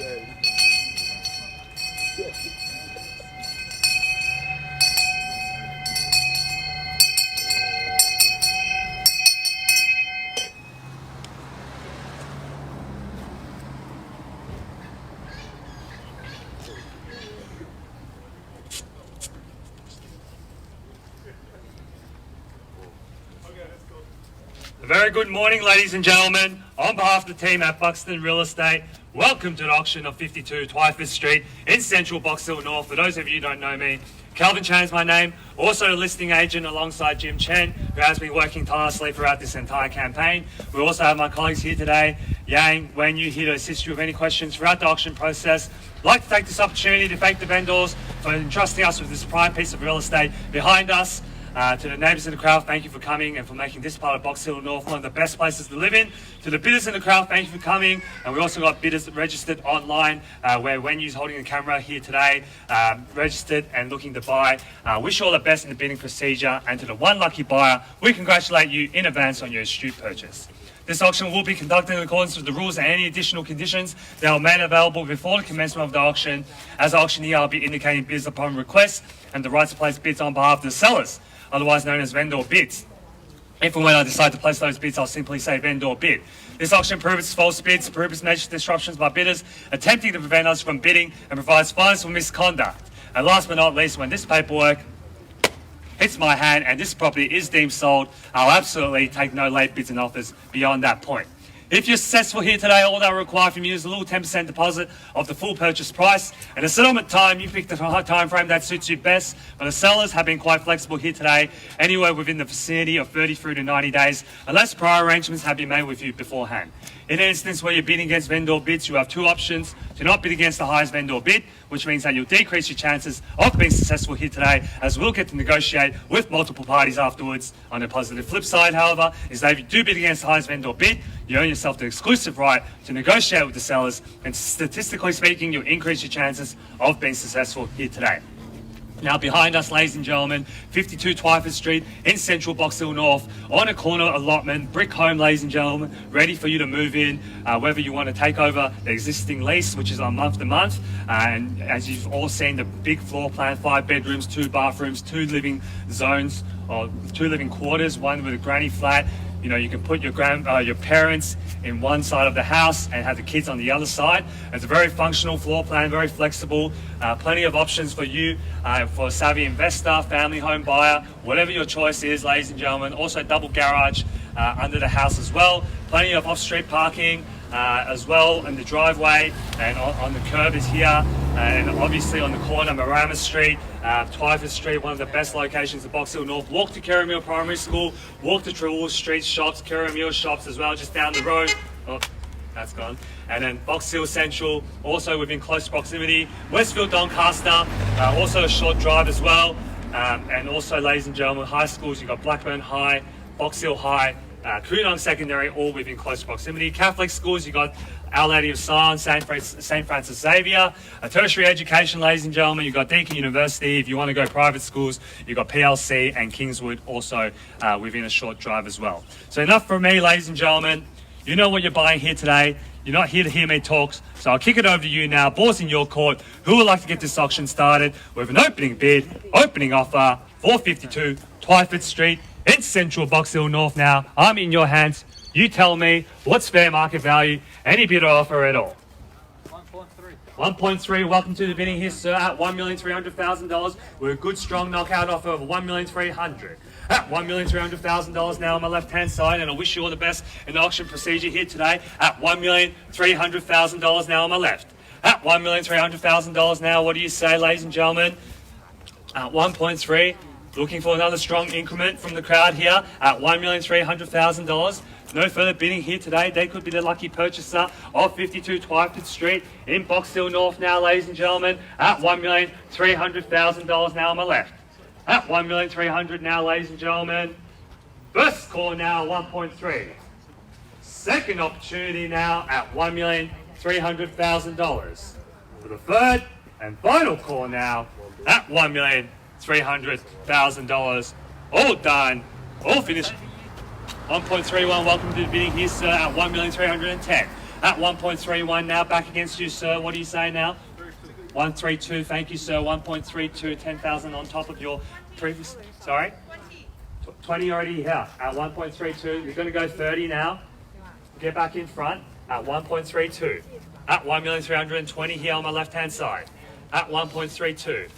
A very good morning, ladies and gentlemen. On behalf of the team at Buxton Real Estate, welcome to the auction of 52 Twyford Street in central Box Hill North. For those of you who don't know me, Chen is my name, also a listing agent alongside Chen, who has been working tirelessly throughout this entire campaign. We also have my colleagues here today, Yang, Wenyu, here to assist you with any questions throughout the auction process. I'd like to take this opportunity to thank the vendors for entrusting us with this prime piece of real estate behind us. To the neighbours in the crowd, thank you for coming and for making this part of Box Hill North one of the best places to live in. To the bidders in the crowd, thank you for coming. And we also got bidders registered online, where Wenyu's holding the camera here today, registered and looking to buy. Wish you all the best in the bidding procedure. And to the one lucky buyer, we congratulate you in advance on your astute purchase. This auction will be conducted in accordance with the rules and any additional conditions that are made available before the commencement of the auction. As auctioneer, I'll be indicating bids upon request and the right to place bids on behalf of the sellers, otherwise known as vendor bids. If and when I decide to place those bids, I'll simply say vendor bid. This auction prohibits false bids, prohibits major disruptions by bidders, attempting to prevent us from bidding, and provides fines for misconduct. And last but not least, when this paperwork hits my hand and this property is deemed sold, I'll absolutely take no late bids and offers beyond that point. If you're successful here today, all that will require from you is a little 10% deposit of the full purchase price. And the settlement time, you pick the time frame that suits you best. But the sellers have been quite flexible here today, anywhere within the vicinity of 30 through to 90 days, unless prior arrangements have been made with you beforehand. In an instance where you're bidding against vendor bids, you have two options: to not bid against the highest vendor bid, which means that you'll decrease your chances of being successful here today, as we'll get to negotiate with multiple parties afterwards. On the positive flip side, however, is that if you do bid against the highest vendor bid, you earn yourself the exclusive right to negotiate with the sellers, and statistically speaking, you'll increase your chances of being successful here today. Now behind us, ladies and gentlemen, 52 Twyford Street in central Box Hill North, on a corner allotment, brick home, ladies and gentlemen, ready for you to move in, whether you want to take over the existing lease, which is on month to month. And as you've all seen, the big floor plan, 5 bedrooms, 2 bathrooms, 2 living zones, or 2 living quarters, one with a granny flat. You know, you can put your parents in one side of the house and have the kids on the other side. It's a very functional floor plan, very flexible, plenty of options for you, for a savvy investor, family home buyer, whatever your choice is, ladies and gentlemen. Also double garage under the house as well. Plenty of off-street parking as well in the driveway, and on the curb is here, and obviously on the corner, Marama Street, Twyford Street, one of the best locations of Box Hill North. Walk to Kerramill Primary School, walk to Trewell Street shops, Kerramill shops as well, just down the road. Oh, that's gone. And then Box Hill Central, also within close proximity. Westfield Doncaster, also a short drive as well. And also, ladies and gentlemen, high schools, you've got Blackburn High, Box Hill High, Koonong Secondary, all within close proximity. Catholic schools, you've got Our Lady of Sion, St. Francis Xavier. Tertiary education, ladies and gentlemen, you've got Deakin University. If you want to go private schools, you've got PLC and Kingswood, also within a short drive as well. So enough from me, ladies and gentlemen. You know what you're buying here today. You're not here to hear me talk, so I'll kick it over to you now. Ball's in your court. Who would like to get this auction started with an opening bid, opening offer, 452 Twyford Street in central Box Hill North now. I'm in your hands. You tell me what's fair market value, any bid or offer at all. 1.3, welcome to the bidding here, sir, at $1,300,000 with a good strong knockout offer of $1,300,000. At $1,300,000 now on my left-hand side, and I wish you all the best in the auction procedure here today. At $1,300,000 now on my left. At $1,300,000 now, what do you say, ladies and gentlemen? At 1.3, looking for another strong increment from the crowd here at $1,300,000. No further bidding here today. They could be the lucky purchaser of 52 Twyford Street in Box Hill North now, ladies and gentlemen, at $1,300,000 now on my left. At $1,300,000 now, ladies and gentlemen. First call now, 1.3. Second opportunity now at $1,300,000. For the third and final call now at $1,300,000. All done, all finished. 1.31, welcome to the bidding here, sir, at $1,310,000. At 1.31 now, back against you, sir. What do you say now? 132, thank you, sir. 1.32, 10,000 on top of your previous, sorry? 20 already here. At 1.32, we're going to go 30 now. Get back in front at 1.32. At 1,320,000 here on my left-hand side. At 1.32.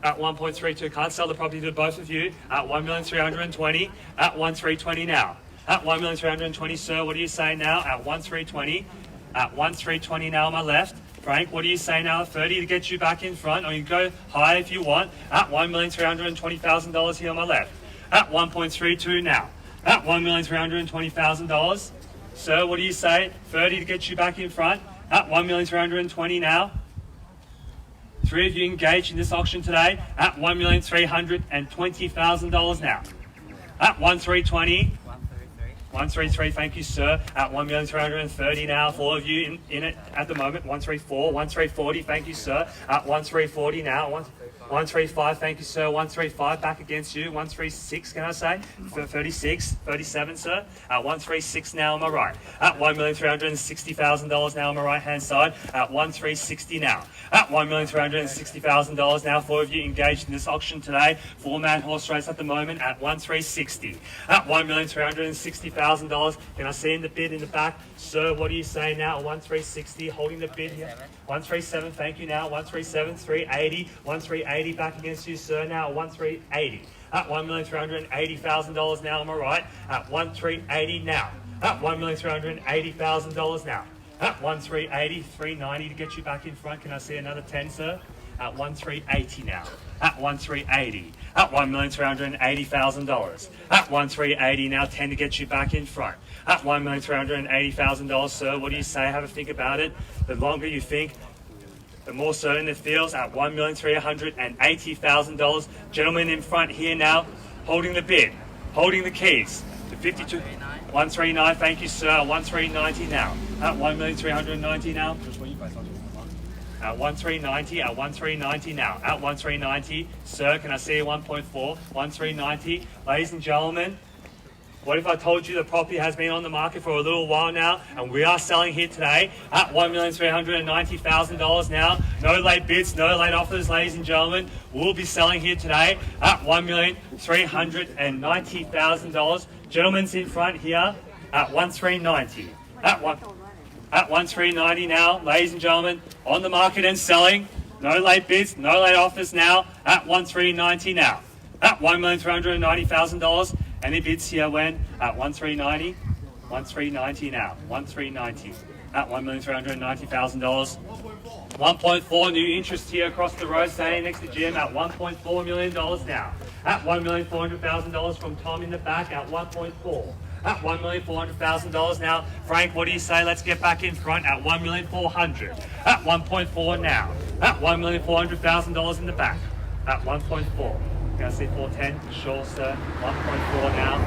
At 1.32, can't sell the property to both of you. At 1,320,000. At 1,320 now. At 1,320,000, sir, what do you say now? At 1,320. At 1,320 now on my left. Frank, what do you say now? 30 to get you back in front, or you can go high if you want. At $1,320,000 here on my left. At 1.32 now. At $1,320,000. Sir, what do you say? 30 to get you back in front. At 1,320,000 now. Three of you engaged in this auction today. At $1,320,000 now. At 1,320. 133, thank you, sir. At 1,330,000 now. Four of you in it at the moment. 134, 1,340, thank you, sir. At 1,340 now. 135, thank you, sir. 135 back against you. 136, can I say? 36, 37, sir. At 136 now on my right. At $1,360,000 now on my right hand side. At 1,360 now. At $1,360,000 now. Four of you engaged in this auction today. Four-man horse race at the moment at 1,360. At $1,360,000. Can I see in the bid in the back? Sir, what do you say now? 1,360, holding the bid here. 137, thank you now. 137, 380, 1,380 back against you, sir. Now 1,380. At $1,380,000 now on my right. At 1,380 now. At $1,380,000 now. At 1,380, 390 to get you back in front. Can I see another 10, sir? At 1,380 now. At 1,380. At $1,380,000. At 1,380 now, 10 to get you back in front. At $1,380,000, sir. What do you say? Have a think about it. The longer you think, the more certain it feels. At $1,380,000. Gentlemen in front here now, holding the bid, holding the keys to 52. 139, thank you, sir. 1,390 now. At 1,390 now. At 1,390, at 1,390 now. At 1,390, sir, can I see 1.4? 1,390. Ladies and gentlemen, what if I told you the property has been on the market for a little while now, and we are selling here today at $1,390,000 now. No late bids, no late offers, ladies and gentlemen. We'll be selling here today at $1,390,000. Gentlemen's in front here at 1,390. At 1,390 now, ladies and gentlemen, on the market and selling. No late bids, no late offers now at 1,390 now. At $1,390,000. Any bids here when? At 1,390. 1,390 now. 1,390. At $1,390,000. 1.4 new interest here across the road, standing next to Jim at $1.4 million now. At $1,400,000 from Tom in the back at 1.4. At $1,400,000 now. Frank, what do you say? Let's get back in front at $1,400,000. At 1.4 now. At $1,400,000 in the back. At 1.4. Can I see 410? Sure, sir. 1.4 now.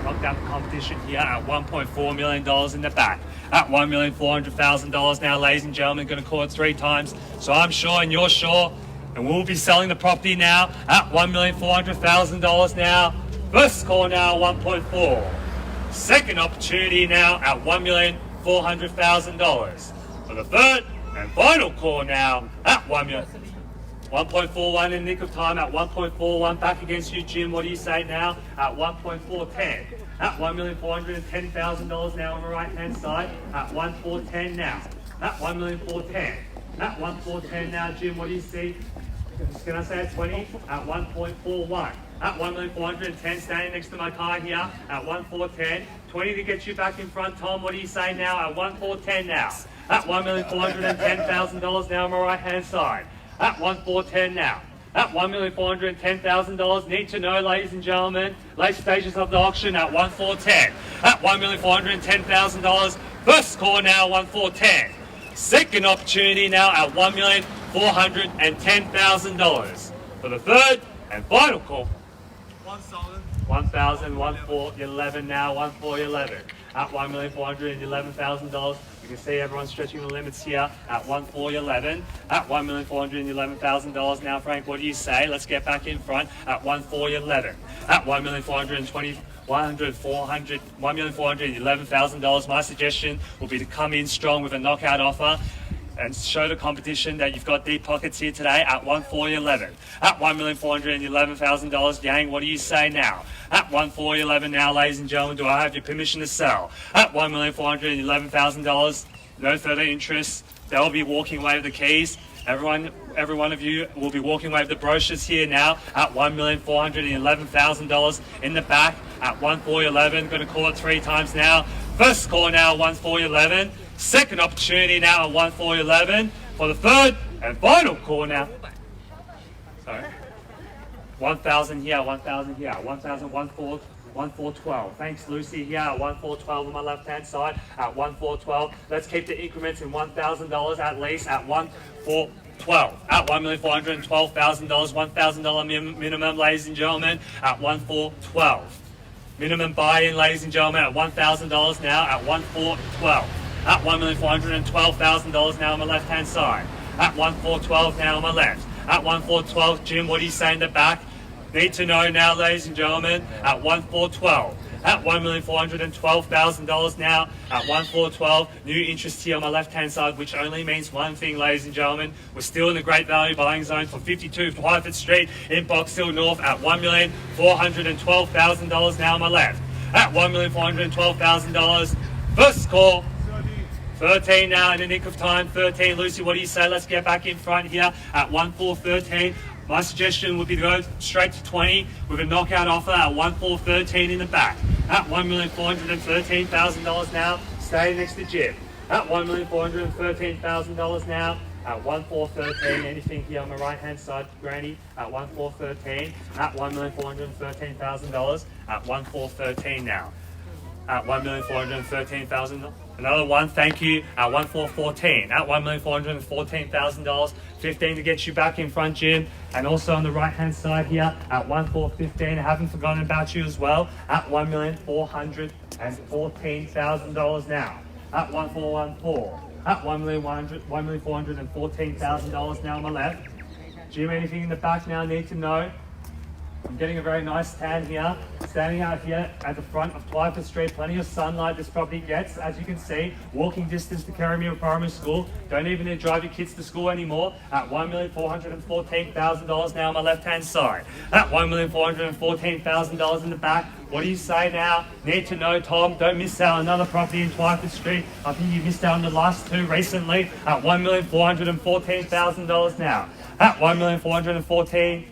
Knocked out the competition here at $1.4 million in the back. At $1,400,000 now, ladies and gentlemen. Going to call it 3 times. So I'm sure and you're sure. And we'll be selling the property now at $1,400,000 now. First call now, 1.4. Second opportunity now at $1,400,000. For the third and final call now at 1.41 in the nick of time at 1.41. Back against you, Jim. What do you say now? At 1.410. At $1,410,000 now on the right hand side. At 1.410 now. At 1,410,000. At 1.410 now, Jim. What do you see? Can I say at 20? At 1.41. At 1,410,000, standing next to my car here at 1,410,000. 20 to get you back in front, Tom. What do you say now? At 1,410,000 now. At $1,410,000 now on my right hand side. At 1,410,000 now. At $1,410,000. Need to know, ladies and gentlemen, late stages of the auction at 1,410,000. At $1,410,000. First call now, 1,410,000. Second opportunity now at $1,410,000. For the third and final call. 1,000, 1,411 now, 1,411. At $1,411,000. We're can see everyone's stretching the limits here at 1,411. At $1,411,000 now, Frank, what do you say? Let's get back in front at 1,411. At $1,411,000, my suggestion will be to come in strong with a knockout offer and show the competition that you've got deep pockets here today at 1,411. At $1,411,000, Yang, what do you say now? At 1,411 now, ladies and gentlemen, do I have your permission to sell? At $1,411,000, no further interest. They'll be walking away with the keys. Every one of you will be walking away with the brochures here now at $1,411,000 in the back at 1,411. Going to call it 3 times now. First call now, 1,411. Second opportunity now at 1,411 for the third and final call now. Sorry. 1,000 here, 1,000 here, 1,000, 1,412. Thanks, Lucy, here at 1,412 on my left-hand side at 1,412. Let's keep the increments in $1,000 at least at 1,412. At $1,412,000, $1,000 minimum, ladies and gentlemen, at 1,412. Minimum buy-in, ladies and gentlemen, at $1,000 now at 1,412. At $1,412,000 now on my left-hand side. At 1,412 now on my left. At 1,412, Jim, what do you say in the back? Need to know now, ladies and gentlemen, at 1,412. At $1,412,000 now at 1,412. New interest here on my left-hand side, which only means one thing, ladies and gentlemen. We're still in the great value buying zone for 52 Twyford Street in Box Hill North at $1,412,000 now on my left. At $1,412,000. First call. 13 now in the nick of time. 13, Lucy, what do you say? Let's get back in front here at 1,413. My suggestion would be to go straight to 20 with a knockout offer at 1,413 in the back. At $1,413,000 now, stay next to Jim. At $1,413,000 now, at 1,413. Anything here on the right-hand side, Granny, at 1,413. At $1,413,000 at 1,413 now. At $1,413,000. Another one, thank you, at 1,414. At $1,414,000, 15 to get you back in front, Jim. And also on the right-hand side here, at 1,415, I haven't forgotten about you as well, at $1,414,000 now. At 1,414. At $1,414,000 now on my left. Jim, anything in the back now need to know? I'm getting a very nice tan here, standing out here at the front of Twyford Street. Plenty of sunlight this property gets, as you can see. Walking distance to Karamira Primary School. Don't even need to drive your kids to school anymore. At $1,414,000 now on my left-hand side. At $1,414,000 in the back. What do you say now? Need to know, Tom. Don't miss out on another property in Twyford Street. I think you missed out on the last 2 recently. At $1,414,000 now. At $1,414,000.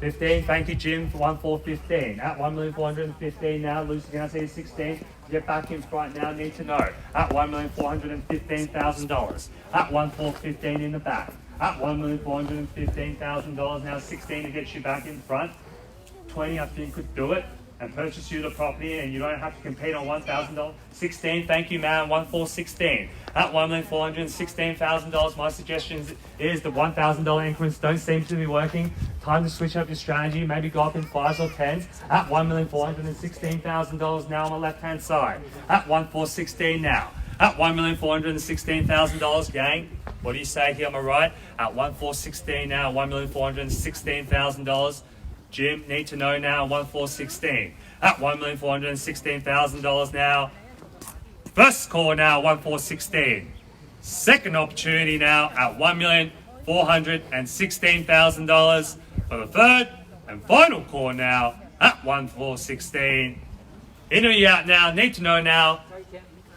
15, thank you, Jim, for 1,415. At $1,415,000 now, Lucy, can I see 16? Get back in front now, need to know. At $1,415,000. At 1,415 in the back. At $1,415,000 now, 16 to get you back in front. 20, I think, could do it and purchase you the property, and you don't have to compete on $1,000. 16, thank you, man. 1,416. At $1,416,000, my suggestion is the $1,000 increments don't seem to be working. Time to switch up your strategy, maybe go up in 5s or 10s. At $1,416,000 now on the left-hand side. At 1,416 now. At $1,416,000, gang. What do you say here on my right? At 1,416 now. $1,416,000. Jim, need to know now, 1,416. At $1,416,000 now. First call now, 1,416. Second opportunity now at $1,416,000 for the third and final call now at 1,416. In or you out now, need to know now.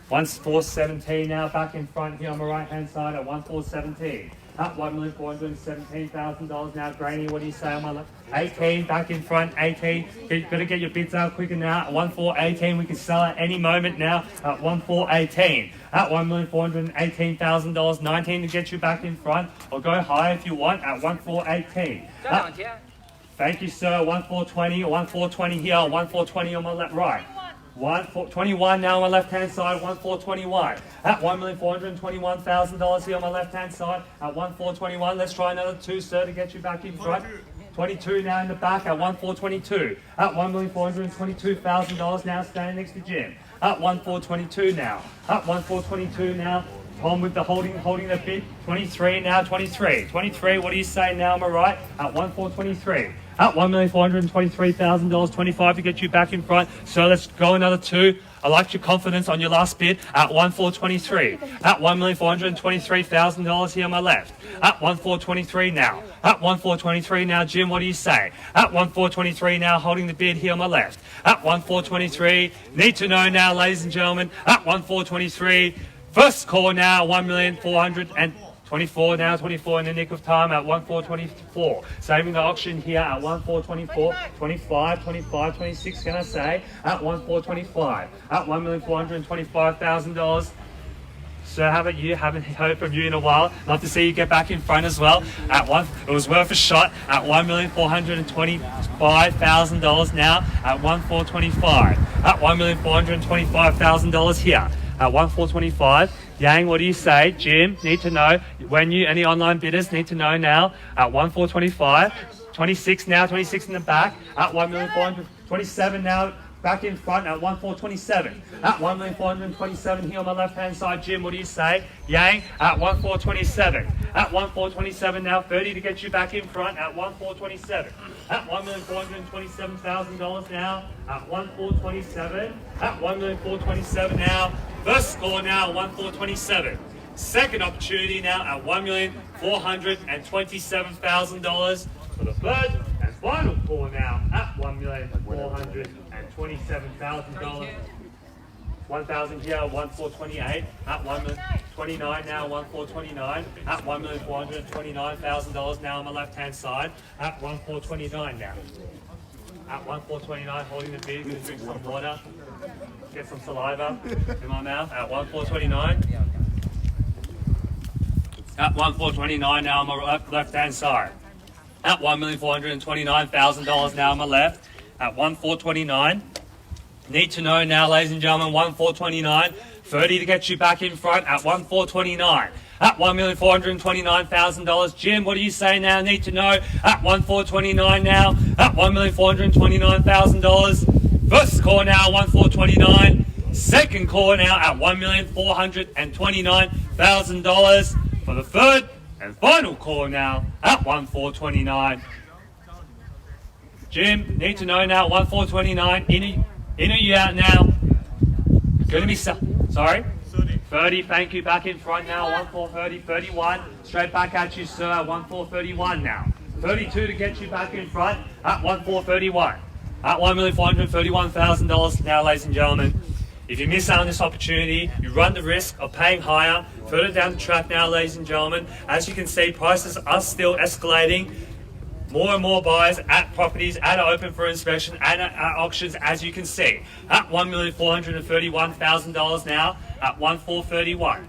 1,417 now, back in front here on the right-hand side at 1,417. At $1,417,000 now. Granny, what do you say on my left? 18, back in front, 18. You've got to get your bids out quicker now. At 1,418, we can sell at any moment now at 1,418. At $1,418,000, 19 to get you back in front, or go higher if you want at 1,418. Thank you, sir. 1,420, 1,420 here, 1,420 on my left, right. 1,421 now on my left-hand side, 1,421. At $1,421,000 here on my left-hand side, at 1,421. Let's try another 2, sir, to get you back in front. 22 now in the back at 1,422. At $1,422,000 now standing next to Jim. At 1,422 now. At 1,422 now. Tom with the holding the bid. 23 now, 23. 23, what do you say now, am I right? At 1,423. At $1,423,000, 25 to get you back in front. So let's go another 2. I liked your confidence on your last bid at 1,423. At $1,423,000 here on my left. At 1,423 now. At 1,423 now, Jim, what do you say? At 1,423 now, holding the bid here on my left. At 1,423, need to know now, ladies and gentlemen. At 1,423, first call now, 1,424 now, 24 in the nick of time at 1,424. Saving the auction here at 1,424, 25, 25, 26, can I say? At 1,425. At $1,425,000. So haven't heard from you in a while. Love to see you get back in front as well. It was worth a shot at $1,425,000 now at 1,425. At $1,425,000 here at 1,425. Yang, what do you say? Jim, need to know any online bidders need to know now at 1,425. 26 now, 26 in the back at 1,427 now. Back in front at 1,427. At 1,427 here on my left-hand side, Jim, what do you say? Yang, at 1,427. At 1,427 now, 30 to get you back in front at 1,427. At $1,427,000 now, at 1,427. At 1,427 now, first score now, 1,427. Second opportunity now at $1,427,000 for the third and final score now at $1,427,000. 1,000 here, 1,428 at 1,029 now, 1,429 at $1,429,000 now on my left-hand side at 1,429 now. At 1,429, holding the bid, drink some water, get some saliva in my mouth at 1,429. At 1,429 now on my left-hand side. At $1,429,000 now on my left. At 1,429. Need to know now, ladies and gentlemen, 1,429. 30 to get you back in front at 1,429. At $1,429,000. Jim, what do you say now? Need to know at 1,429 now. At $1,429,000. First call now, 1,429. Second call now at $1,429,000 for the third and final call now at 1,429. Jim, need to know now, 1,429. In or you out now? Going to be sorry? 30, thank you. Back in front now, 1,430, 31. Straight back at you, sir, 1,431 now. 32 to get you back in front at 1,431. At $1,431,000 now, ladies and gentlemen. If you miss out on this opportunity, you run the risk of paying higher. Further down the track now, ladies and gentlemen, as you can see, prices are still escalating. More and more buyers at properties are open for inspection and at auctions, as you can see. At $1,431,000 now, at 1,431.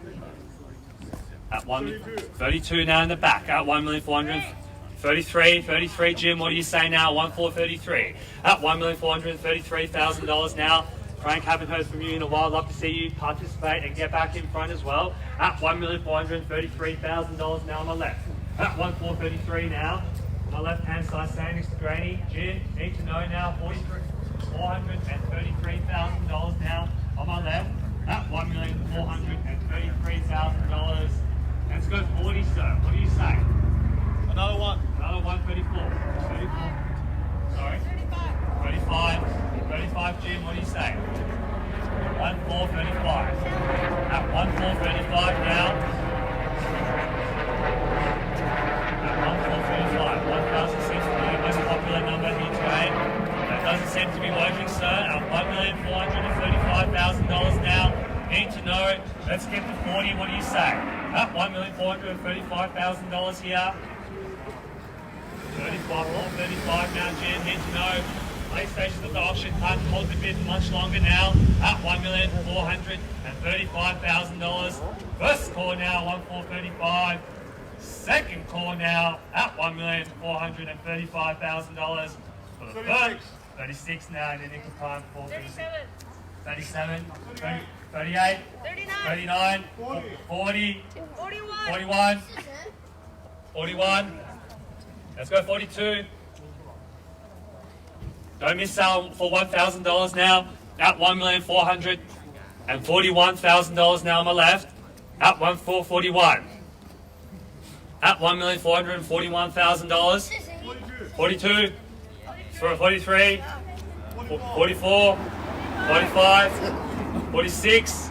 At 132 now in the back, at 1,433. 33, Jim, what do you say now? 1,433. At $1,433,000 now. Frank, haven't heard from you in a while. Love to see you participate and get back in front as well. At $1,433,000 now on my left. At 1,433 now. On my left-hand side, standing next to Granny. Jim, need to know now, $433,000 now on my left. At $1,433,000. Let's go 40, sir. What do you say? Another one. Another 134. 34. Sorry? 35. 35, Jim, what do you say? 1,435. At 1,435 now. At 1,435. 1,060, most popular number here today. That doesn't seem to be working, sir. At $1,435,000 now. Need to know. Let's get to 40. What do you say? At $1,435,000 here. 35 now, Jim. Need to know. PlayStations at the auction can't hold the bid much longer now at $1,435,000. First call now, 1,435. Second call now at $1,435,000. For the third, 36 now in the nick of time. 37, 38, 39, 40, 41, 41. Let's go 42. Don't miss out for $1,000 now at $1,441,000 now on my left at $1,441. At $1,441,000. 42, 43, 44, 45, 46.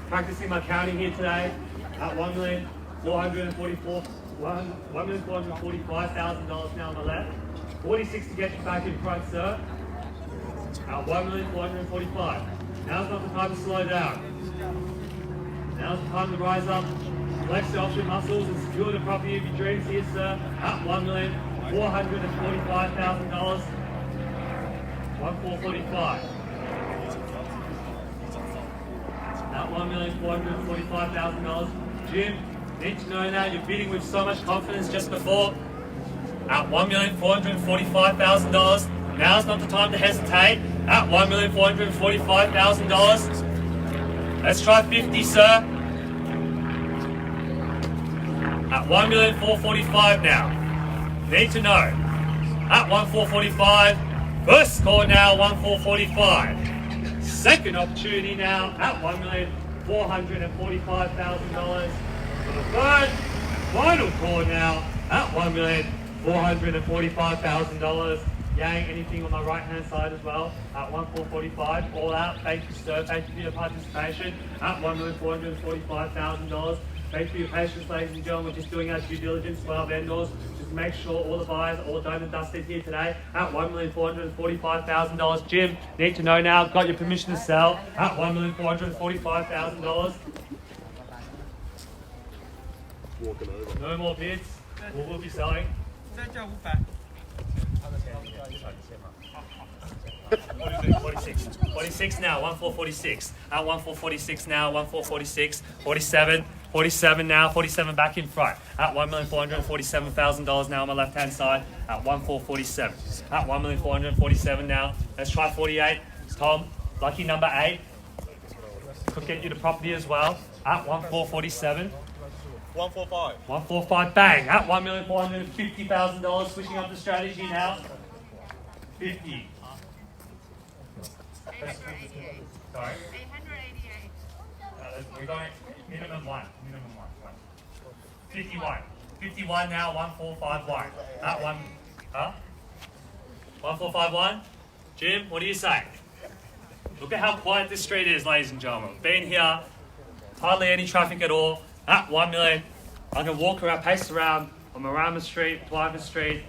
Practicing my counting here today at $1,445,000 now on the left. 46 to get you back in front, sir. At $1,445,000. Now's not the time to slow down. Now's the time to rise up, flex the option muscles and secure the property of your dreams here, sir. At $1,445,000. 1,445. At $1,445,000. Jim, need to know now you're bidding with so much confidence just before. At $1,445,000. Now's not the time to hesitate. At $1,445,000. Let's try 50, sir. At $1,445,000 now. Need to know. At $1,445,000. First score now, $1,445,000. Second opportunity now at $1,445,000. For the third, final score now at $1,445,000. Yang, anything on my right hand side as well at $1,445,000. All out. Thank you, sir. Thank you for your participation at $1,445,000. Thank you for your patience, ladies and gentlemen. We're just doing our due diligence for our vendors. Just to make sure all the buyers are all done and dusted here today at $1,445,000. Jim, need to know now. Got your permission to sell at $1,445,000. No more bids. We'll be selling. 46 now, 1,446. At 1,446 now, 1,446. 47 now, 47 back in front. At $1,447,000 now on my left hand side. At 1,447. At $1,447 now. Let's try 48. Tom, lucky number 8. Could get you the property as well. At 1,447. 145. 145 bang. At $1,450,000. Switching up the strategy now. 50. 888. Sorry. 888. We're going minimum one. 51. 51 now, 1,451. At 1,451? Jim, what do you say? Look at how quiet this street is, ladies and gentlemen. Been here, hardly any traffic at all. At 1 million, I can walk around, pace around on Marama Street, Twyford Street.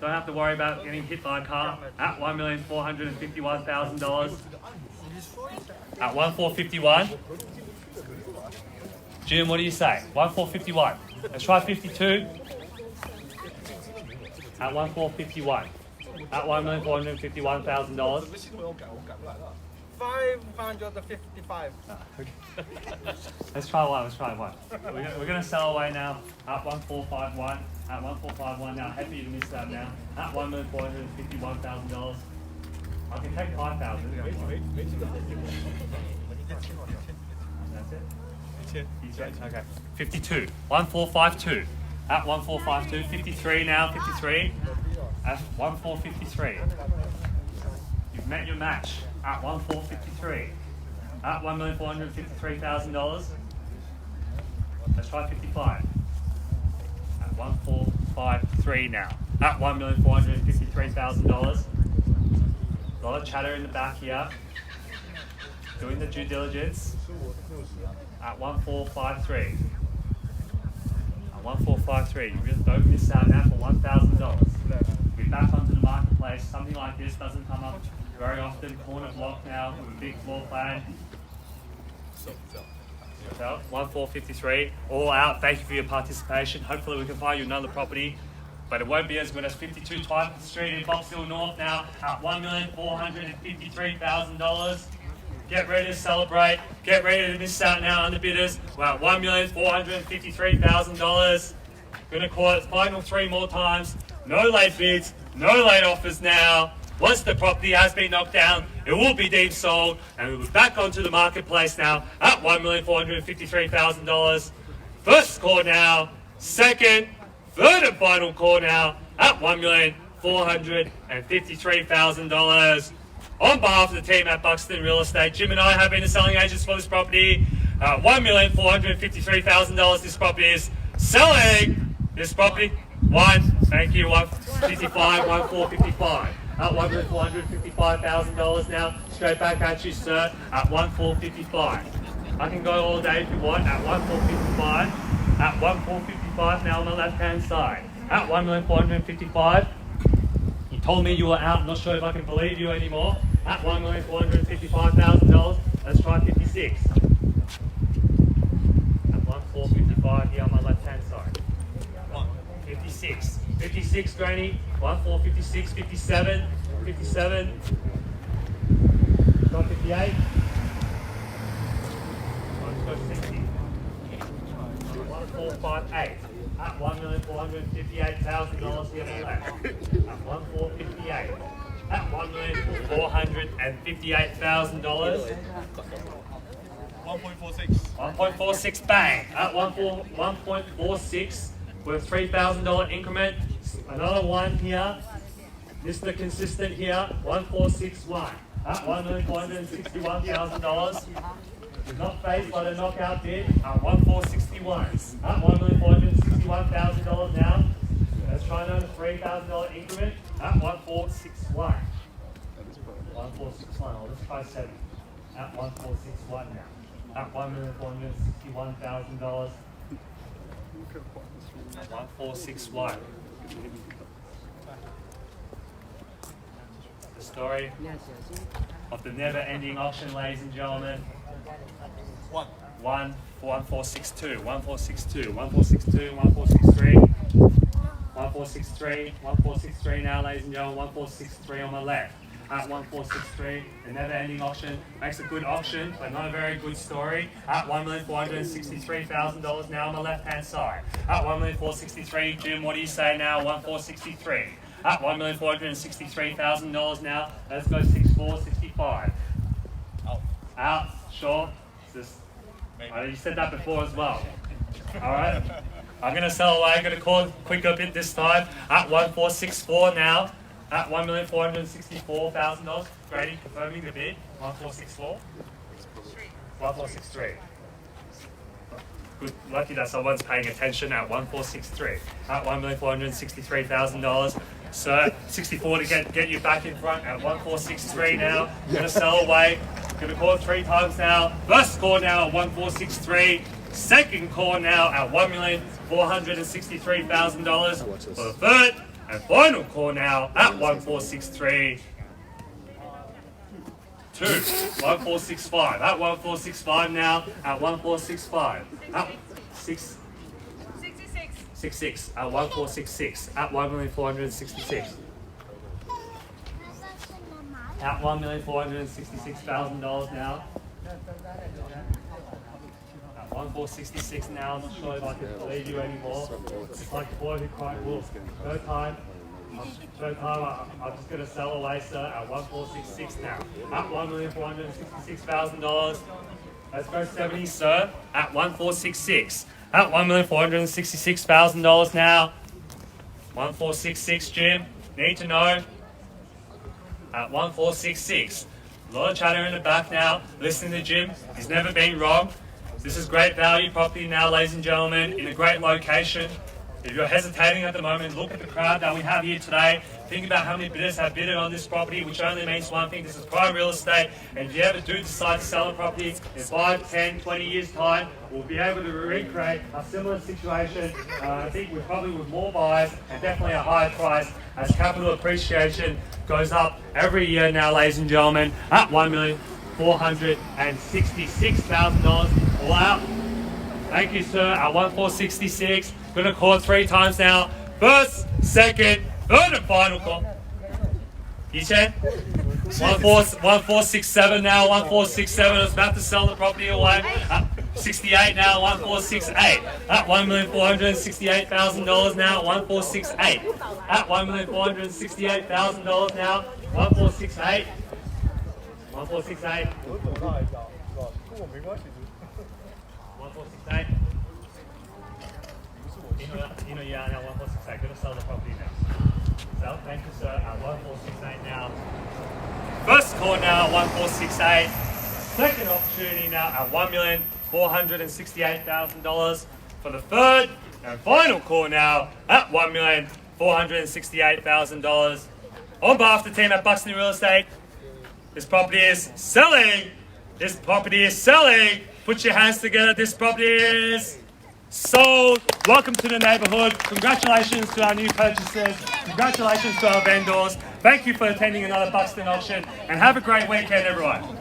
Don't have to worry about getting hit by a car. At $1,451,000. At 1,451. Jim, what do you say? 1,451. Let's try 52. At 1,451. At $1,451,000. 555. Let's try one. We're going to sell away now at 1,451. At 1,451 now. Happy you to miss that now. At $1,451,000. I can take 5,000. That's it? Okay. 52. 1,452. At 1,452. 53 now. 53. At 1,453. You've met your match. At 1,453. At $1,453,000. Let's try 55. At 1,453 now. At $1,453,000. A lot of chatter in the back here. Doing the due diligence. At 1,453. At 1,453. You really don't miss out now for $1,000. We're back onto the marketplace. Something like this doesn't come up very often. Corner block now with a big floor plan. So, 1,453. All out. Thank you for your participation. Hopefully we can find you another property. But it won't be as good as 52 Twyford Street in Buxton North now at $1,453,000. Get ready to celebrate. Get ready to miss out now on the bidders. We're at $1,453,000. Gonna call it final 3 more times. No late bids, no late offers now. Once the property has been knocked down, it will be deemed sold, and we'll be back onto the marketplace now at $1,453,000. First call now, second, third and final call now at $1,453,000. $1,453,000. On behalf of the team at Buxton Real Estate, Jim and I have been the selling agents for this property. $1,453,000 this property is selling. This property, thank you, 155, 1,455. At $1,455,000 now, straight back at you, sir, at 1,455. I can go all day if you want, at 1,455. At 1,455 now on the left-hand side. At 1,455. You told me you were out, I'm not sure if I can believe you anymore. At $1,455,000, let's try 56. At 1,455 here on my left-hand side. 56. 56, Granny. 1,456, 57. 57. Got 58. Let's go 60. 1,458. At $1,458,000 here on the left. At 1,458. At $1,458,000. 1.46. 1.46 bang. At 1.46 with $3,000 increment. Another one here. Mr. Consistent here. 1.461. At $1,461,000. Not faced by the knockout bid. At 1.461. At $1,461,000 now. Let's try another $3,000 increment. At 1.461. 1.461. Oh, let's try 70. At 1.461 now. At $1,461,000. At 1.461. The story of the never-ending auction, ladies and gentlemen. 1.462. 1.462. 1.462. 1.463. 1.463. 1.463 now, ladies and gentlemen. 1.463 on my left. At 1.463, the never-ending auction makes a good auction, but not a very good story. At $1,463,000 now on the left-hand side. At $1,463,000, Jim, what do you say now? 1.463. At $1,463,000 now. Let's go 64, 65. Out. Sure. You said that before as well. All right. I'm gonna sell away. I'm gonna call a quicker bid this time. At 1.464 now. At $1,464,000. Grady, confirming the bid. 1.464. 1.463. Good, lucky that someone's paying attention at 1.463. At $1,463,000. So 64 to get you back in front at 1.463 now. Gonna sell away. Gonna call 3 times now. First call now at 1.463. Second call now at $1,463,000. For the third and final call now at 1.463. 1.465. At 1.465 now. At 1.465. At 66. At 1.466. At $1,466. At $1,466,000 now. At 1.466 now. I'm not sure if I can believe you anymore. It's like the boy who cried wolf. Third time. I'm just going to sell away, sir, at 1.466 now. At $1,466,000. Let's go 70, sir, at 1.466. At $1,466,000 now. 1.466, Jim. Need to know. At 1.466. A lot of chatter in the back now. Listening to Jim. He's never been wrong. This is great value property now, ladies and gentlemen, in a great location. If you're hesitating at the moment, look at the crowd that we have here today. Think about how many bidders have bidded on this property, which only means one thing: this is prime real estate. And if you ever do decide to sell a property in 5, 10, 20 years' time, we'll be able to recreate a similar situation. I think we're probably with more buyers and definitely a higher price as capital appreciation goes up every year now, ladies and gentlemen, at $1,466,000 all out. Thank you, sir, at 1.466. Gonna call it 3 times now. First, second, third and final call. You Chen? 1.467 now. 1.467. I was about to sell the property away. 68 now. 1.468. At $1,468,000 now. 1.468. At $1,468,000 now. 1.468. 1.468. 1.468. You know you are now 1.468. Gonna sell the property now. sale. Thank you, sir. At 1468 now. First call now at 1468. Second opportunity now at $1,468,000 for the third and final call now at $1,468,000. On behalf of the team at Buxton Real Estate, this property is selling. This property is selling. Put your hands together. This property is sold. Welcome to the neighbourhood. Congratulations to our new purchasers. Congratulations to our vendors. Thank you for attending another Buxton auction and have a great weekend, everyone.